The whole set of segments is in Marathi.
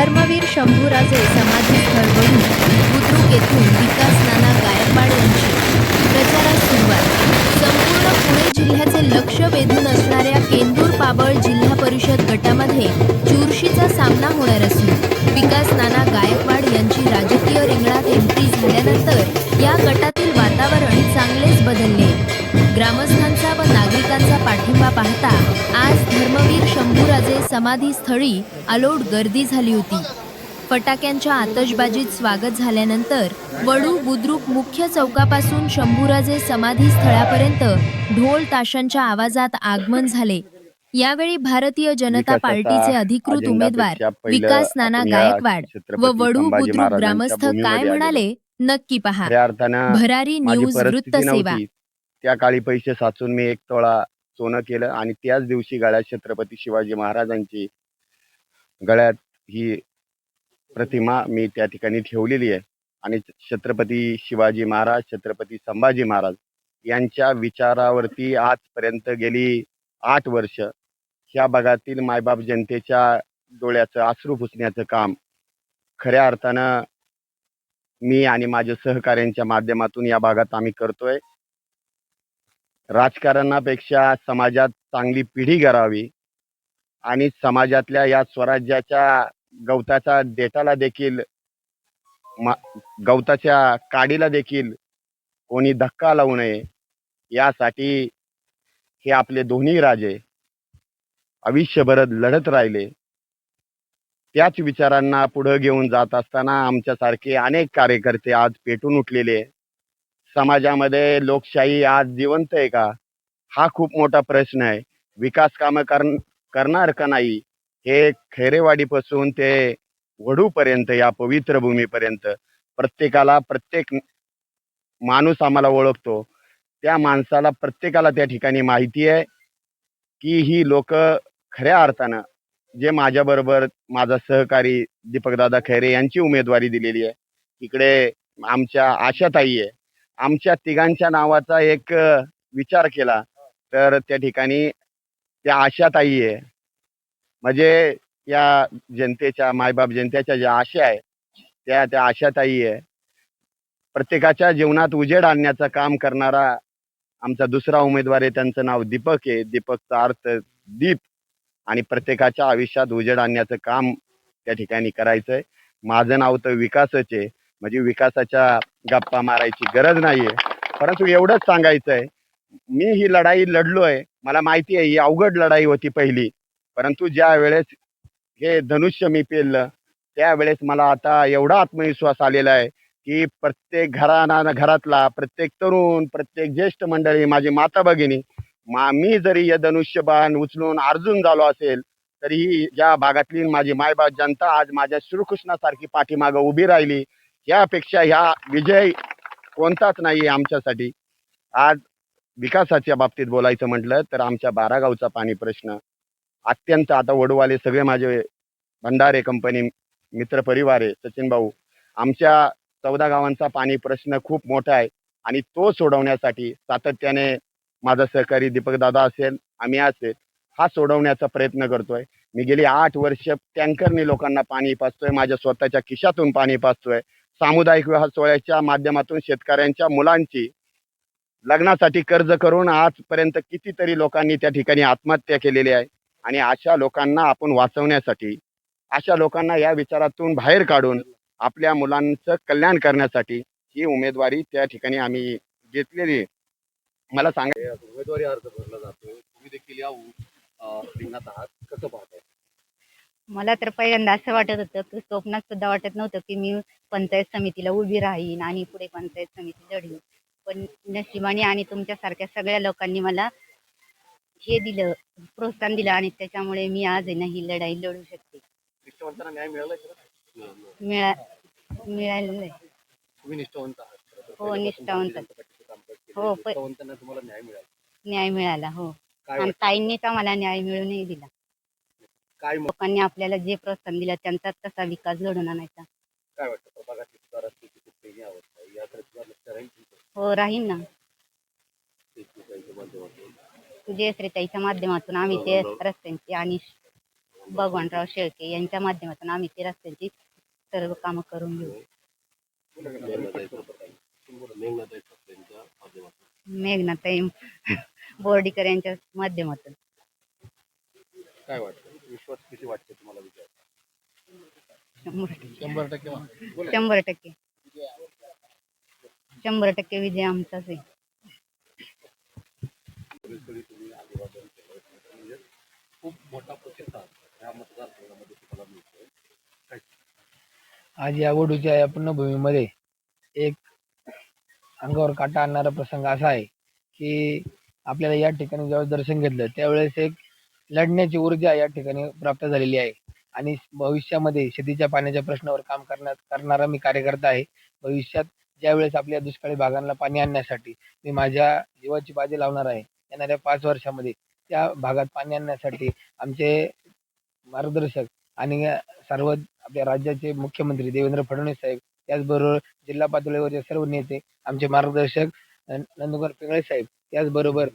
धर्मवीर शंभूराजे समाधी स्थळ वरून बुद्रुक येथून विकास नाना गायकवाड यांची प्रचारास सुरुवात. संपूर्ण पुणे जिल्ह्याचे लक्ष वेधून असणाऱ्या केंदूर पाबळ जिल्हा परिषद गटामध्ये चुरशीचा सामना होणार असून विकास नाना गायकवाड यांची राजकीय रिंगणात एंट्री झाल्यानंतर या गटातील वातावरण चांगलेच बदलले. ग्रामस्थांचा व नागरिकांचा पाठिंबा पाहता आज धर्मवीर शंभूराजे समाधी स्थळी अलोट गर्दी झाली होती. फटाक्यांच्या आतषबाजीत स्वागत झाल्यानंतर वडू बुद्रुक मुख्य चौकापासून शंभूराजे समाधी स्थळापर्यंत ढोल ताशांच्या आवाजात आगमन झाले. यावेळी भारतीय जनता पार्टीचे अधिकृत उमेदवार विकास नाना गायकवाड व वडू बुद्रुक ग्रामस्थ काय म्हणाले नक्की पहा. भरारी न्यूज वृत्त सेवा. त्या काळी पैसे साचून मी 1 तोळा सोनं केलं आणि त्याच दिवशी गळ्यात छत्रपती शिवाजी महाराजांची गळ्यात ही प्रतिमा मी त्या ठिकाणी ठेवलेली आहे. आणि छत्रपती शिवाजी महाराज, छत्रपती संभाजी महाराज यांच्या विचारावरती आजपर्यंत गेली 8 वर्ष ह्या भागातील मायबाप जनतेच्या डोळ्याचं अश्रू पुसण्याचं काम खऱ्या अर्थानं मी आणि माझ्या सहकाऱ्यांच्या माध्यमातून या भागात आम्ही करतोय. राजकारणापेक्षा समाजात चांगली पिढी घडावी आणि समाजातल्या या स्वराज्याच्या गवताच्या देठाला देखील गवताच्या काडीला देखील कोणी धक्का लावू नये यासाठी हे आपले दोन्ही राजे आयुष्यभर लढत राहिले. त्याच विचारांना पुढे घेऊन जात असताना आमच्यासारखे अनेक कार्यकर्ते आज पेटून उठलेले. समाजामध्ये लोकशाही आज जिवंत आहे का, हा खूप मोठा प्रश्न आहे. विकास कामं करणार का नाही हे खैरेवाडीपासून ते वडूपर्यंत या पवित्र भूमीपर्यंत प्रत्येकाला, प्रत्येक माणूस आम्हाला ओळखतो. त्या माणसाला प्रत्येकाला त्या ठिकाणी माहिती आहे की ही लोक खऱ्या अर्थानं जे माझ्याबरोबर माझा सहकारी दीपकदादा खैरे यांची उमेदवारी दिलेली आहे. इकडे आमच्या आशाताई आहे. आमच्या तिघांच्या नावाचा एक विचार केला तर त्या ठिकाणी त्या आशाताई आहे. म्हणजे या जनतेच्या, मायबाप जनतेच्या ज्या आशा आहे त्या आशाताई आहे. प्रत्येकाच्या जीवनात उजेड आणण्याचं काम करणारा आमचा दुसरा उमेदवार आहे, त्यांचं नाव दीपक आहे. दीपकचा अर्थ दीप, आणि प्रत्येकाच्या आयुष्यात उजेड आणण्याचं काम त्या ठिकाणी करायचंय. माझं नाव तर विकासच आहे. म्हणजे विकासाच्या गप्पा मारायची गरज नाहीये, परंतु एवढंच सांगायचंय, मी ही लढाई लढलोय. मला माहिती आहे ही अवघड लढाई होती पहिली, परंतु ज्या वेळेस हे धनुष्य मी पेललं त्यावेळेस मला आता एवढा आत्मविश्वास आलेला आहे की प्रत्येक घरातला प्रत्येक तरुण, प्रत्येक ज्येष्ठ मंडळी, माझी माता भगिनी, मी जरी हे धनुष्यबाण उचलून अर्जुन झालो असेल तरीही या भागातली माझी मायबाप जनता आज माझ्या श्रीकृष्णासारखी पाठीमागं उभी राहिली. यापेक्षा ह्या विजय कोणताच नाही आमच्यासाठी. आज विकासाच्या बाबतीत बोलायचं म्हटलं तर आमच्या 12 गावचा पाणी प्रश्न अत्यंत, आता वडूवाले सगळे माझे भंडारे कंपनी मित्र परिवार आहे, सचिन भाऊ, आमच्या 14 गावांचा पाणी प्रश्न खूप मोठा आहे आणि तो सोडवण्यासाठी सातत्याने माझा सहकारी दीपकदादा असेल, आम्ही असेल, हा सोडवण्याचा प्रयत्न करतोय. मी गेली 8 वर्ष टँकरने लोकांना पाणी पाजतोय, माझ्या स्वतःच्या खिशातून पाणी पाजतोय. सामुदायिक विवाह सोहळ्याच्या माध्यमातून शेतकऱ्यांच्या मुलांची लग्नासाठी कर्ज करून आजपर्यंत कितीतरी लोकांनी त्या ठिकाणी आत्महत्या केलेली आहे. आणि अशा लोकांना आपण वाचवण्यासाठी, अशा लोकांना या विचारातून बाहेर काढून आपल्या मुलांचं कल्याण करण्यासाठी ही उमेदवारी त्या ठिकाणी आम्ही घेतलेली आहे. मला सांगा, उमेदवारी अर्ज भरला जातो, तुम्ही देखील या रिंगणात आहात, कसं पाहताय? मला तर पहिल्यांदा असं वाटत होतं की स्वप्नात सुद्धा वाटत नव्हतं की मी पंचायत समितीला उभी राहीन आणि पुढे पंचायत समिती लढीन. पण नशिबाने आणि तुमच्यासारख्या सगळ्या लोकांनी मला हे दिलं, प्रोत्साहन दिलं आणि त्याच्यामुळे मी आज आहे ना ही लढाई लढू शकते. निष्ठावंतांना न्याय मिळालाय का? मिळालेलं आहे. तुम्ही निष्ठावंत आहात? हो, निष्ठावंत. हो, निष्ठावंतांना तुम्हाला न्याय मिळाला? न्याय मिळाला. हो, काय आणि ताईंनीच आम्हाला न्याय मिळूनही दिला. काय लोकांनी आपल्याला जे प्रोत्साहन दिलं त्यांचाच कसा विकास घडून आणायचा. काय वाटतं, प्रभागातली सुधार असते की कुठेही अवस्था याकडे तुम्हाला लक्ष राहील? हो, राहील ना. जयश्रीताईच्या माध्यमातून आम्ही ते रस्त्यांची आणि भगवानराव शेळके यांच्या माध्यमातून आम्ही ते रस्त्यांची सर्व कामं करून घेऊ. मेघनाताई ठाकरेंच्या माध्यमातून मेघनाताई बोर्डीकर यांच्या माध्यमातून. काय वाटतं, विश्वास किती वाटतो तुम्हाला विजय? 100%. 100%. 100% विजय आमचाच आहे. पोलिसकडे तुम्ही अभिवादन केलं म्हणजे खूप मोठा प्रतिसाद या मतदारसंघामध्ये तुम्हाला मिळतोय. काय आज या वडूच्या या पुण्यभूमीमध्ये एक अंगावर काटा आणणारा प्रसंग असा आहे की आपल्याला या ठिकाणी जेव्हा दर्शन घेतलं त्यावेळेस एक लढण्याची ऊर्जा या ठिकाणी प्राप्त झालेली आहे आणि भविष्यामध्ये शेतीच्या पाण्याच्या प्रश्नावर काम करणारा मी कार्यकर्ता आहे. भविष्यात ज्यावेळेस आपल्या दुष्काळी भागांना पाणी आणण्यासाठी मी माझ्या जीवाची बाजी लावणार आहे. येणाऱ्या 5 वर्षामध्ये त्या भागात पाणी आणण्यासाठी आमचे मार्गदर्शक आणि सर्व आपल्या राज्याचे मुख्यमंत्री देवेंद्र फडणवीस साहेब, त्याचबरोबर जिल्हा पातळीवरचे सर्व नेते, आमचे मार्गदर्शक नंदकुमार पिंगळे साहेब, त्याचबरोबर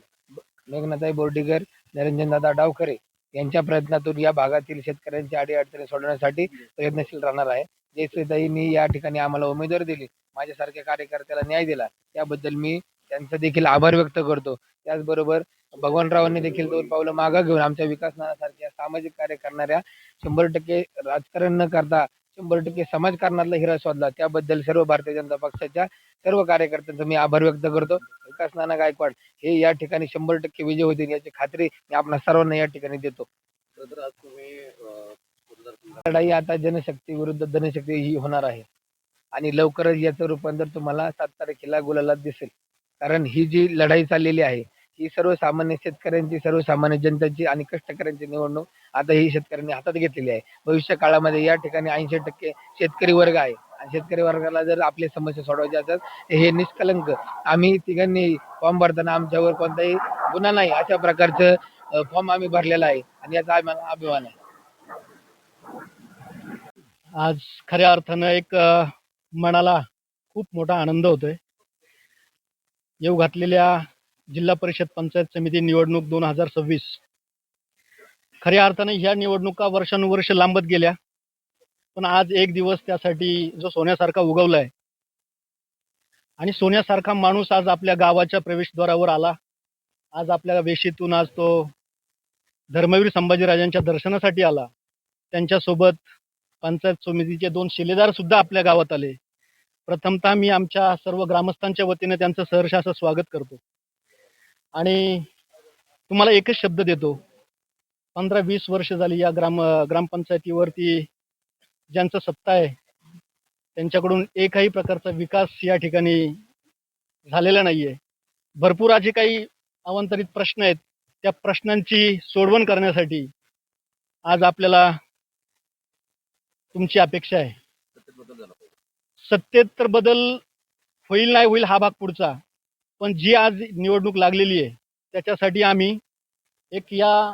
मेघनाताई बोर्डीकर, निरंजनदादा डावखरे यांच्या प्रयत्नातून या भागातील शेतकऱ्यांची अडीअडचणी सोडवण्यासाठी प्रयत्नशील राहणार आहे. जयश्रीताईंनी या ठिकाणी आम्हाला उमेदवारी दिली, माझ्यासारख्या कार्यकर्त्याला न्याय दिला, त्याबद्दल मी त्यांचा देखील आभार व्यक्त करतो. त्याचबरोबर भगवानरावांनी देखील 2 पावलं मागं घेऊन आमच्या विकासनासारख्या सामाजिक कार्य करणाऱ्या 100% राजकारण न करता 100% समाजकारणातला हिरा शोधला, त्याबद्दल सर्व भारतीय जनता पक्षाच्या सर्व कार्यकर्त्यांचा मी आभार व्यक्त करतो. विकास नाना गायकवाड हे या ठिकाणी 100% विजय होतील याची खात्री मी आपल्या सर्वांना या ठिकाणी देतो. तर आज तुम्ही मतदारसंघात लढाई आता जनशक्ती विरुद्ध धनशक्ती ही होणार आहे आणि लवकरच याचं रूपांतर तुम्हाला 7 तारखेला गुलालात दिसेल. कारण ही जी लढाई चाललेली आहे ही सर्वसामान्य शेतकऱ्यांची, सर्वसामान्य जनतेची आणि कष्टकऱ्यांची निवडणूक आता ही शेतकऱ्यांनी हातात घेतलेली आहे. भविष्य काळामध्ये या ठिकाणी 80% शेतकरी वर्ग आहे आणि शेतकरी वर्गाला जर आपली समस्या सोडवायची असेल तर हे निष्कलंक आम्ही तिघांनी फॉर्म भरताना आमच्यावर कोणताही गुन्हा नाही अशा प्रकारचं फॉर्म आम्ही भरलेला आहे आणि याचा आम्हाला अभिमान आहे. आज खऱ्या अर्थानं एक मनाला खूप मोठा आनंद होतोय. येऊ घातलेल्या जिल्हा परिषद पंचायत समिती निवडणूक 2026 खऱ्या अर्थानं ह्या निवडणुका वर्षानुवर्ष लांबत गेल्या, पण आज एक दिवस त्यासाठी जो सोन्यासारखा उगवलाय आणि सोन्यासारखा माणूस आज आपल्या गावाच्या प्रवेशद्वारावर आला. आज आपल्या वेशीतून आज तो धर्मवीर संभाजीराजांच्या दर्शनासाठी आला. त्यांच्यासोबत पंचायत समितीचे 2 शिलेदार सुद्धा आपल्या गावात आले. प्रथमतः मी आमच्या सर्व ग्रामस्थांच्या वतीने त्यांचं सहर्ष असं स्वागत करतो आणि तुम्हाला एकच शब्द देतो, 15-20 वर्ष झाली या ग्रामपंचायतीवरती ज्यांचं सत्ता आहे त्यांच्याकडून एकही प्रकारचा विकास या ठिकाणी झालेला नाहीये. भरपूर असे काही अवांतरित प्रश्न आहेत, त्या प्रश्नांची सोडवण करण्यासाठी आज आपल्याला तुमची अपेक्षा आहे. बदल झाला पाहिजे. सत्तेत तर बदल होईल नाही होईल हा भाग पुढचा, पण जी आज निवडणूक लागलेली आहे त्याच्यासाठी आम्ही एक या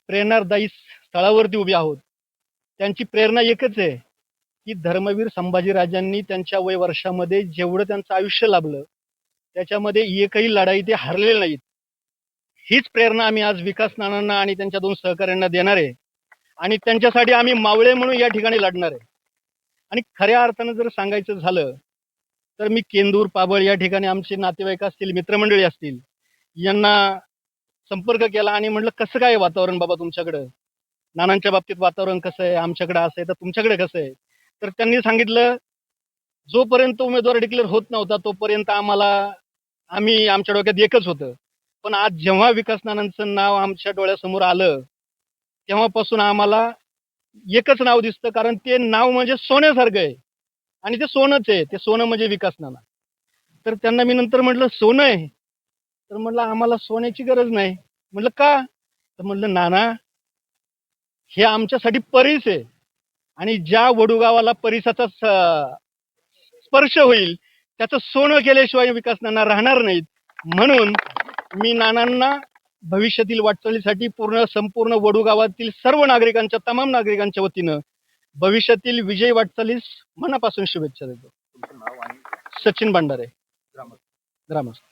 प्रेरणादायी स्थळावरती उभे आहोत. त्यांची प्रेरणा एकच आहे की धर्मवीर संभाजीराजांनी त्यांच्या वय वर्षामध्ये जेवढं त्यांचं आयुष्य लाभलं त्याच्यामध्ये एकही लढाई ते हरलेले नाहीत. हीच प्रेरणा आम्ही आज विकास नानांना आणि त्यांच्या 2 सहकाऱ्यांना देणार आहे आणि त्यांच्यासाठी आम्ही मावळे म्हणून या ठिकाणी लढणार आहे. आणि खऱ्या अर्थानं जर सांगायचं झालं तर मी केंदूर, पाबळ या ठिकाणी आमचे नातेवाईक असतील, मित्रमंडळी असतील, यांना संपर्क केला आणि म्हटलं कसं काय वातावरण बाबा तुमच्याकडं, नानांच्या बाबतीत वातावरण कसं आहे, आमच्याकडे असं आहे तर तुमच्याकडे कसं आहे. तर त्यांनी सांगितलं जोपर्यंत उमेदवार डिक्लेअर होत नव्हता तोपर्यंत आम्ही आमच्या डोक्यात एकच होतं, पण आज जेव्हा विकास नानांचं नाव आमच्या डोळ्यासमोर आलं तेव्हापासून आम्हाला एकच नाव दिसतं, कारण ते नाव म्हणजे सोन्यासारखं आहे आणि ते सोनंच आहे. ते सोनं म्हणजे विकास नाना. तर त्यांना मी नंतर म्हटलं सोनं आहे, तर म्हटलं आम्हाला सोन्याची गरज नाही. म्हटलं का, तर म्हटलं नाना हे आमच्यासाठी परीस आहे आणि ज्या वडूगावाला परिसाचा स्पर्श होईल त्याचं सोनं केल्याशिवाय विकास नाना राहणार नाहीत. म्हणून मी नानांना भविष्यातील वाटचालीसाठी संपूर्ण वडूगावातील सर्व नागरिकांच्या, तमाम नागरिकांच्या वतीनं भविष्यातील विजयी वाटचालीस मनापासून शुभेच्छा देतो. तुमचं नाव आणि सचिन भांडारे, ग्रामस्थ. ग्रामस्थ.